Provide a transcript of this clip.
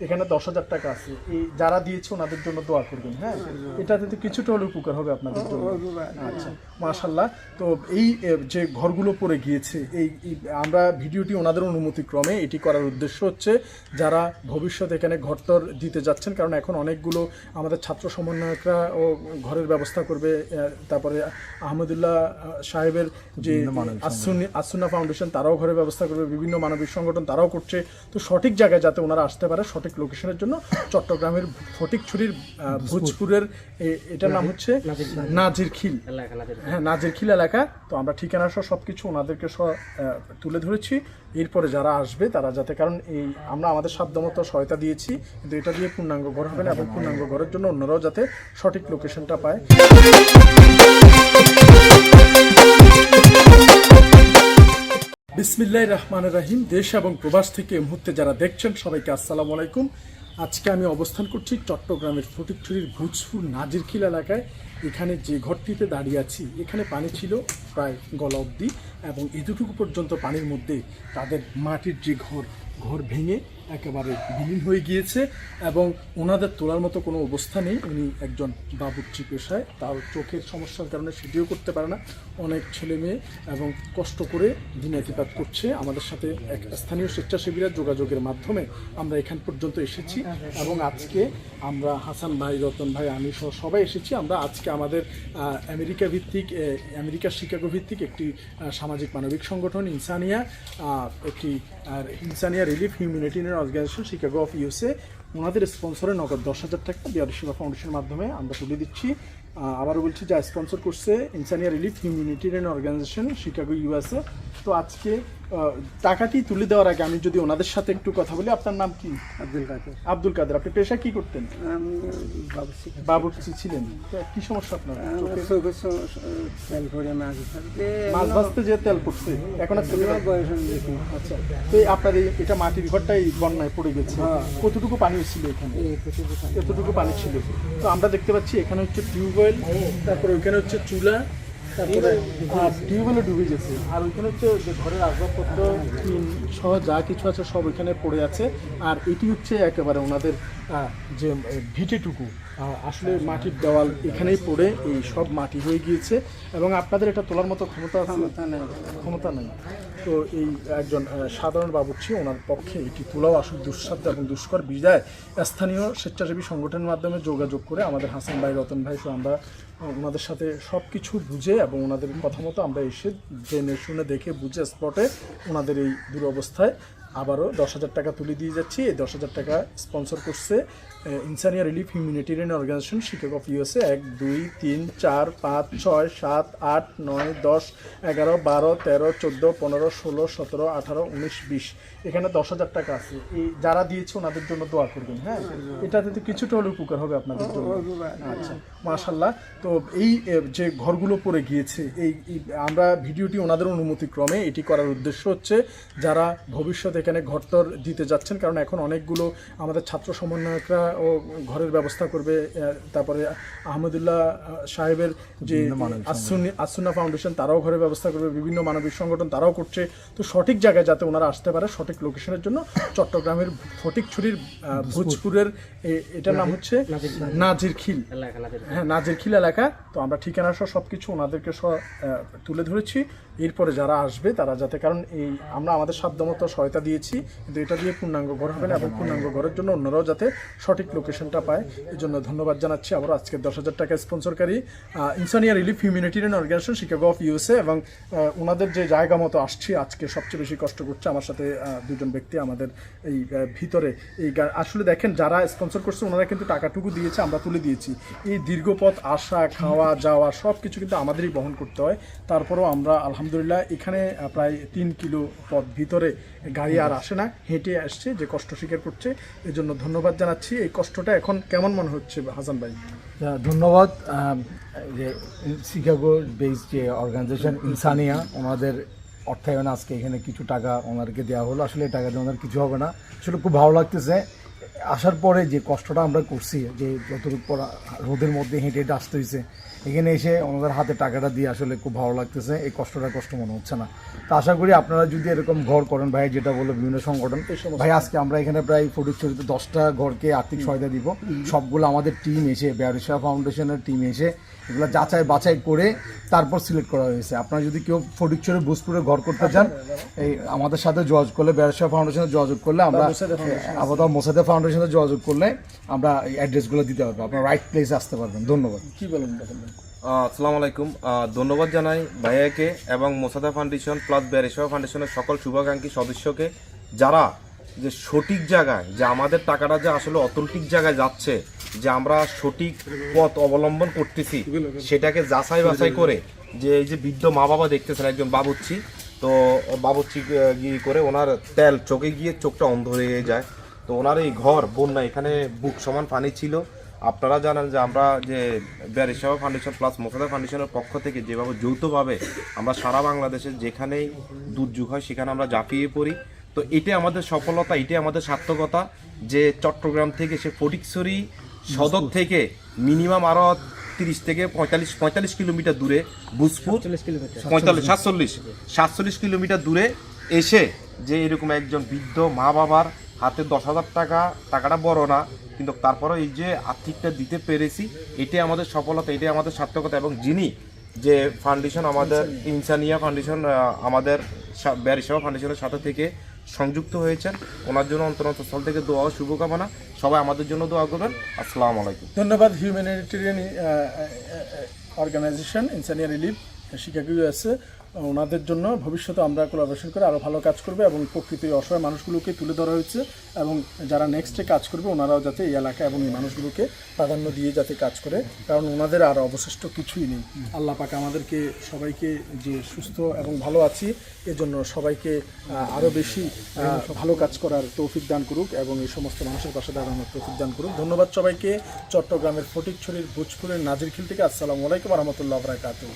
এখানে 10,000 টাকা আছে, এই যারা দিয়েছে ওনাদের জন্য দোয়া করবেন। হ্যাঁ, এটাতে তো কিছুটা হলে উপকার হবে আপনাদের জন্য। আচ্ছা, মাশাল্লাহ। তো এই যে ঘরগুলো পড়ে গিয়েছে, এই আমরা ভিডিওটি ওনাদের অনুমতিক্রমে এটি করার উদ্দেশ্য হচ্ছে যারা ভবিষ্যতে এখানে ঘরটর দিতে যাচ্ছেন, কারণ এখন অনেকগুলো আমাদের ছাত্র সমন্বয়করা ও ঘরের ব্যবস্থা করবে, তারপরে আহমদুল্লাহ সাহেবের যে আসুন্না ফাউন্ডেশন তারাও ঘরের ব্যবস্থা করবে, বিভিন্ন মানবিক সংগঠন তারাও করছে। তো সঠিক জায়গায় যাতে ওনারা আসতে পারে, সঠিক লোকেশনের জন্য চট্টগ্রামের ফটিকছড়ির ভোজপুরের এটার নাম হচ্ছে নাজিরখিল। হ্যাঁ, নাজিরখিল এলাকা। তো আমরা ঠিকানা সহ সব কিছু ওনাদেরকে তুলে ধরেছি। এরপরে যারা আসবে তারা যাতে, কারণ এই আমরা আমাদের সাধ্যমতো সহায়তা দিয়েছি, কিন্তু এটা দিয়ে পূর্ণাঙ্গ ঘর হবে না, এবং পূর্ণাঙ্গ ঘরের জন্য অন্যরাও যাতে সঠিক লোকেশনটা পায়। বিসমিল্লাহির রহমানির রহিম। দেশ এবং প্রবাস থেকে এই মুহূর্তে যারা দেখছেন সবাইকে আসসালামু আলাইকুম। আজকে আমি অবস্থান করছি চট্টগ্রামের ফটিকছড়ির ভোজপুর নাজিরখিল এলাকায়। এখানে যে ঘরটিতে দাঁড়িয়ে আছি, এখানে পানি ছিল প্রায় গলা অবধি, এবং এতটুকু পর্যন্ত পানির মধ্যে তাদের মাটির যে ঘর ভেঙে একেবারে বিলীন হয়ে গিয়েছে, এবং ওনাদের তোলার মতো কোনো অবস্থা নেই। উনি একজন বাবুর্চি পেশায়, তার চোখের সমস্যার কারণে সেটিও করতে পারে না। অনেক ছেলে মেয়ে এবং কষ্ট করে দিনাতিপাত করছে। আমাদের সাথে এক স্থানীয় স্বেচ্ছাসেবীরা যোগাযোগের মাধ্যমে আমরা এখান পর্যন্ত এসেছি, এবং আজকে আমরা হাসান ভাই, রতন ভাই, আমি সহ সবাই এসেছি। আমরা আজকে আমাদের আমেরিকার শিকাগো ভিত্তিক একটি সামাজিক মানবিক সংগঠন Insaniya relief humanitarian organisation Chicago of USA, ওনাদের স্পন্সরে নগদ 10,000 টাকা বিহারি সেবা ফাউন্ডেশনের মাধ্যমে আমরা তুলে দিচ্ছি। আবারও বলছি, যা স্পন্সর করছে Insaniya relief humanitarian organisation Chicago USA. তো আজকে টাকাটি তুলে দেওয়ার আগে আমি যদি ওনাদের সাথে একটু কথা বলি। আপনার নাম কি? আব্দুল কাদের। আপনি পেশা কি করতেন? বাবুর্চি ছিলেন। কি সমস্যা আপনার? মাছ ভাজতে যে তেল পড়ছে এখন। আচ্ছা, তো আপনার এটা মাটির ঘরটাই বন্যায় পড়ে গেছে। কতটুকু পানি ছিল এখানে? এতটুকু পানি ছিল। তো আমরা দেখতে পাচ্ছি এখানে হচ্ছে টিউবওয়েল, তারপরে ওইখানে হচ্ছে চুলা, তারপরে টিউবওয়েলও ডুবে গেছে, আর ওইখানে হচ্ছে যে ঘরের আসবাবপত্র সহ যা কিছু আছে সব ওইখানে পড়ে আছে। আর এটি হচ্ছে একেবারে ওনাদের যে ভিটেটুকু, আসলে মাটির দেওয়াল এখানেই পড়ে এই সব মাটি হয়ে গিয়েছে, এবং আপনাদের এটা তোলার মতো ক্ষমতা নেই। তো এই একজন সাধারণ বাবুর্চি, ওনার পক্ষে এটি তোলাও আসলে দুঃসাধ্য এবং দুষ্কর। বিদায় স্থানীয় স্বেচ্ছাসেবী সংগঠনের মাধ্যমে যোগাযোগ করে আমাদের হাসান ভাই, রতন ভাই সহ আমরা ওনাদের সাথে সব কিছু বুঝে এবং ওনাদের কথা মতো আমরা এসে জেনে শুনে দেখে বুঝে স্পটে ওনাদের এই দুরবস্থায় আবারও 10,000 টাকা তুলে দিয়ে যাচ্ছি। এই 10,000 টাকা স্পন্সর করছে Insaniya relief humanitarian organisation Chicago of USA. 1, 2, 3, 4, 5, 6, 7, 8, 9, 10, 11, 12, 13, 14, 15, 16, 17, 18, 19, 20। এখানে 10,000 টাকা আছে, এই যারা দিয়েছে ওনাদের জন্য দোয়া করবেন। হ্যাঁ, এটাতে তো কিছুটা হলে উপকার হবে আপনাদের জন্য। আচ্ছা, মাশাল্লাহ। তো এই যে ঘরগুলো পড়ে গিয়েছে, এই আমরা ভিডিওটি ওনাদের অনুমতিক্রমে এটি করার উদ্দেশ্য হচ্ছে যারা ভবিষ্যতে এখানে ঘরটর দিতে যাচ্ছেন, কারণ এখন অনেকগুলো আমাদের ছাত্র সমন্বয়করা ও ঘরের ব্যবস্থা করবে, তারপরে আহমদুল্লাহ সাহেবের যে আসুন্না ফাউন্ডেশন তারাও ঘরের ব্যবস্থা করবে, বিভিন্ন মানবিক সংগঠন তারাও করছে। তো সঠিক জায়গায় যাতে ওনারা আসতে পারে, সঠিক লোকেশনের জন্য চট্টগ্রামের ফটিকছড়ির ভোজপুরের এটার নাম হচ্ছে নাজিরখিল। হ্যাঁ, নাজিরখিল এলাকা। তো আমরা ঠিকানা সহ সব কিছু ওনাদেরকে তুলে ধরেছি। এরপরে যারা আসবে তারা যাতে, কারণ এই আমরা আমাদের সাধ্যমতো সহায়তা দিয়েছি, কিন্তু এটা দিয়ে পূর্ণাঙ্গ ঘর হবে না, এবং পূর্ণাঙ্গ ঘরের জন্য অন্যরাও যাতে সঠিক লোকেশনটা পায়। এই জন্য ধন্যবাদ জানাচ্ছি আবার আজকের 10,000 টাকা স্পন্সরকারী Insaniya relief humanitarian organisation Chicago of USA. এবং ওনাদের যে জায়গা মতো আসছি, আজকে সবচেয়ে বেশি কষ্ট করছে আমার সাথে দুজন ব্যক্তি আমাদের এই ভিতরে। এই আসলে দেখেন, যারা স্পন্সর করছে ওনারা কিন্তু টাকাটুকু দিয়েছে, আমরা তুলে দিয়েছি। এই দীর্ঘ পথ আসা, খাওয়া যাওয়া সব কিছু কিন্তু আমাদেরই বহন করতে হয়। তারপরেও আমরা আলহামদুলিল্লাহ এখানে প্রায় 3 কিলো পথ ভিতরে গাড়ি আর আসে না, হেঁটে আসছে, যে কষ্ট স্বীকার করছে। এই জন্য ধন্যবাদ জানাচ্ছি। এই কষ্টটা এখন কেমন মনে হচ্ছে হাসান ভাই? ধন্যবাদ। যে শিকাগো বেসড যে অর্গানাইজেশন ইনসানিয়া, ওনাদের অর্থায়নে আজকে এখানে কিছু টাকা ওনাদেরকে দেওয়া হলো। আসলে এই টাকা দিয়ে ওনার কিছু হবে না, আসলে খুব ভালো লাগতেছে। আসার পরে যে কষ্টটা আমরা করছি, যে যতটুকু পর রোদের মধ্যে হেঁটে হেঁটে আসতে হয়েছে, এখানে এসে ওনাদের হাতে টাকাটা দিয়ে আসলে খুব ভালো লাগতেছে, এই কষ্টটা কষ্ট মনে হচ্ছে না। তো আশা করি আপনারা যদি এরকম ঘর করেন, ভাই যেটা বললো বিভিন্ন সংগঠন, ভাই আজকে আমরা এখানে প্রায় ফটিকছড়িতে 10টা ঘরকে আর্থিক সহায়তা দিব। সবগুলো আমাদের টিম এসে, বেয়ারিশা ফাউন্ডেশনের টিম এসে এগুলো যাচাই বাছাই করে তারপর সিলেক্ট করা হয়েছে। আপনারা যদি কেউ ফটিকছড়ি বুসপুরে ঘর করতে চান, এই আমাদের সাথে যোগাযোগ করলে, বেয়ারিশা ফাউন্ডেশনে যোগাযোগ করলে, আমরা আপাতত মোসাদে ফাউন্ডেশনে যোগাযোগ করলে আমরা এই অ্যাড্রেসগুলো দিতে পারবো, আপনারা রাইট প্লেসে আসতে পারবেন। ধন্যবাদ। কি বলেন? আসসালামু আলাইকুম। ধন্যবাদ জানাই ভাইয়াকে এবং মোসাদা ফাউন্ডেশন প্লাস বেয়ারিশা ফাউন্ডেশনের সকল শুভাকাঙ্ক্ষী সদস্যকে, যারা যে সঠিক জায়গায়, যে আমাদের টাকাটা যে আসলে অথেন্টিক জায়গায় যাচ্ছে, যে আমরা সঠিক পথ অবলম্বন করতেছি, সেটাকে যাচাই বাছাই করে, যে এই যে বৃদ্ধ মা বাবা দেখতেছেন, একজন বাবুচ্চি, তো বাবুচ্চি গিয়ে করে ওনার তেল চোখে গিয়ে চোখটা অন্ধ হয়ে যায়। তো ওনার এই ঘর বন্যা, এখানে বুক সমান পানি ছিল। আপনারা জানেন যে আমরা যে বেয়ারিশা ফাউন্ডেশন প্লাস মোসাদা ফাউন্ডেশনের পক্ষ থেকে যেভাবে যৌথভাবে আমরা সারা বাংলাদেশে যেখানেই দুর্যোগ হয় সেখানে আমরা ঝাঁপিয়ে পড়ি। তো এটাই আমাদের সফলতা, এটাই আমাদের সার্থকতা, যে চট্টগ্রাম থেকে সে ফটিকছড়ি সদর থেকে মিনিমাম আরও 30 থেকে 45 কিলোমিটার দূরে বুসপুর, 47 কিলোমিটার দূরে এসে যে এরকম একজন বৃদ্ধ মা বাবার হাতে 10,000 টাকাটা বড় না, কিন্তু তারপরে এই যে আর্থিকটা দিতে পেরেছি, এটাই আমাদের সফলতা, এটাই আমাদের সার্থকতা। এবং যিনি যে ফাউন্ডেশন, আমাদের ইনসানিয়া ফাউন্ডেশন, আমাদের বেয়ারিশা ফাউন্ডেশনের সাথে থেকে সংযুক্ত হয়েছেন, ওনার জন্য অন্তরস্থল থেকে দোয়া ও শুভকামনা। সবাই আমাদের জন্য দোয়া করবেন। আসসালামু আলাইকুম। ধন্যবাদ। Humanitarian organisation ইনসানিয়া relief Chicago USA, ওনাদের জন্য ভবিষ্যতে আমরা কোলাবোরেশন করে আরও ভালো কাজ করবে এবং প্রকৃতির অসহায় মানুষগুলোকে তুলে ধরা হয়েছে, এবং যারা নেক্সটে কাজ করবে ওনারাও যাতে এই এলাকা এবং এই মানুষগুলোকে প্রাধান্য দিয়ে যাতে কাজ করে, কারণ ওনাদের আর অবশিষ্ট কিছুই নেই। আল্লাহ পাক আমাদেরকে সবাইকে যে সুস্থ এবং ভালো আছি, এজন্য সবাইকে আরও বেশি ভালো কাজ করার তৌফিক দান করুক এবং এই সমস্ত মানুষের পাশে দাঁড়ানোর তৌফিক দান করুক। ধন্যবাদ সবাইকে। চট্টগ্রামের ফটিকছড়ির ভোজপুরের নাজিরখিল থেকে আসসালামু আলাইকুম ওয়া রাহমাতুল্লাহি ওয়া বারাকাতুহু।